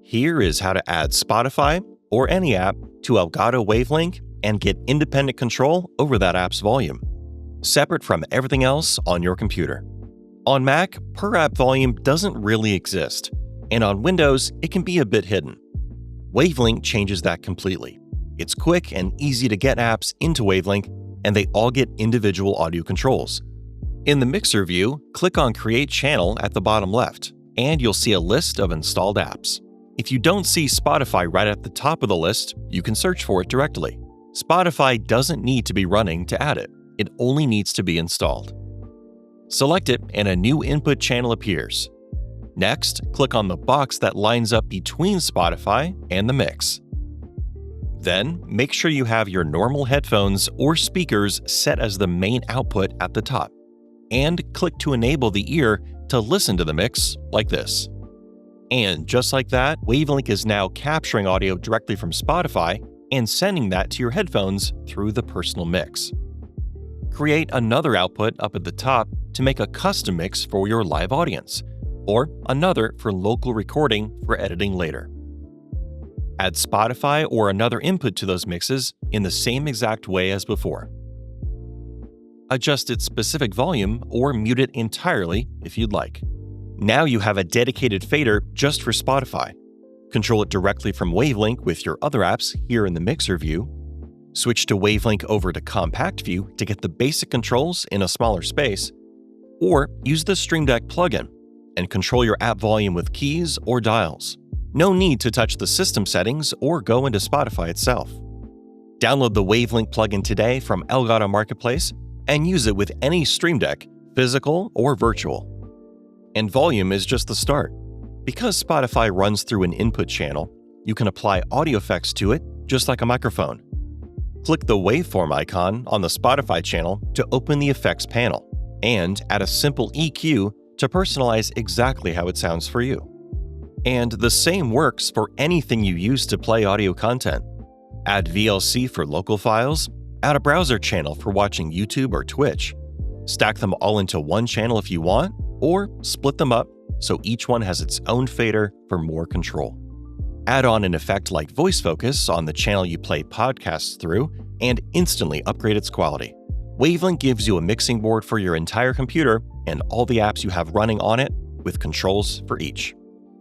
Here is how to add Spotify or any app to Elgato Wavelink and get independent control over that app's volume, separate from everything else on your computer. On Mac, per app volume doesn't really exist, and on Windows, it can be a bit hidden. Wavelink changes that completely. It's quick and easy to get apps into Wavelink, and they all get individual audio controls. In the Mixer view, click on Create Channel at the bottom left, and you'll see a list of installed apps. If you don't see Spotify right at the top of the list, you can search for it directly. Spotify doesn't need to be running to add it. It only needs to be installed. Select it and a new input channel appears. Next, click on the box that lines up between Spotify and the mix. Then, make sure you have your normal headphones or speakers set as the main output at the top, and click to enable the ear to listen to the mix like this. And just like that, Wavelink is now capturing audio directly from Spotify and sending that to your headphones through the personal mix. Create another output up at the top to make a custom mix for your live audience, or another for local recording for editing later. Add Spotify or another input to those mixes in the same exact way as before. Adjust its specific volume or mute it entirely if you'd like. Now you have a dedicated fader just for Spotify. Control it directly from Wavelink with your other apps here in the Mixer view. Switch to Wavelink over to Compact View to get the basic controls in a smaller space, or use the Stream Deck plugin and control your app volume with keys or dials. No need to touch the system settings or go into Spotify itself. Download the Wavelink plugin today from Elgato Marketplace and use it with any Stream Deck, physical or virtual. And volume is just the start. Because Spotify runs through an input channel, you can apply audio effects to it just like a microphone. Click the waveform icon on the Spotify channel to open the effects panel, and add a simple EQ to personalize exactly how it sounds for you. And the same works for anything you use to play audio content. Add VLC for local files, add a browser channel for watching YouTube or Twitch, stack them all into one channel if you want, or split them up so each one has its own fader for more control. Add on an effect like voice focus on the channel you play podcasts through and instantly upgrade its quality. Wavelink gives you a mixing board for your entire computer and all the apps you have running on it with controls for each.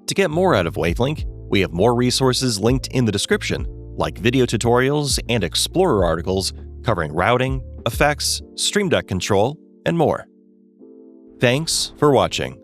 To get more out of Wavelink, we have more resources linked in the description, like video tutorials and Explorer articles covering routing, effects, Stream Deck control, and more. Thanks for watching.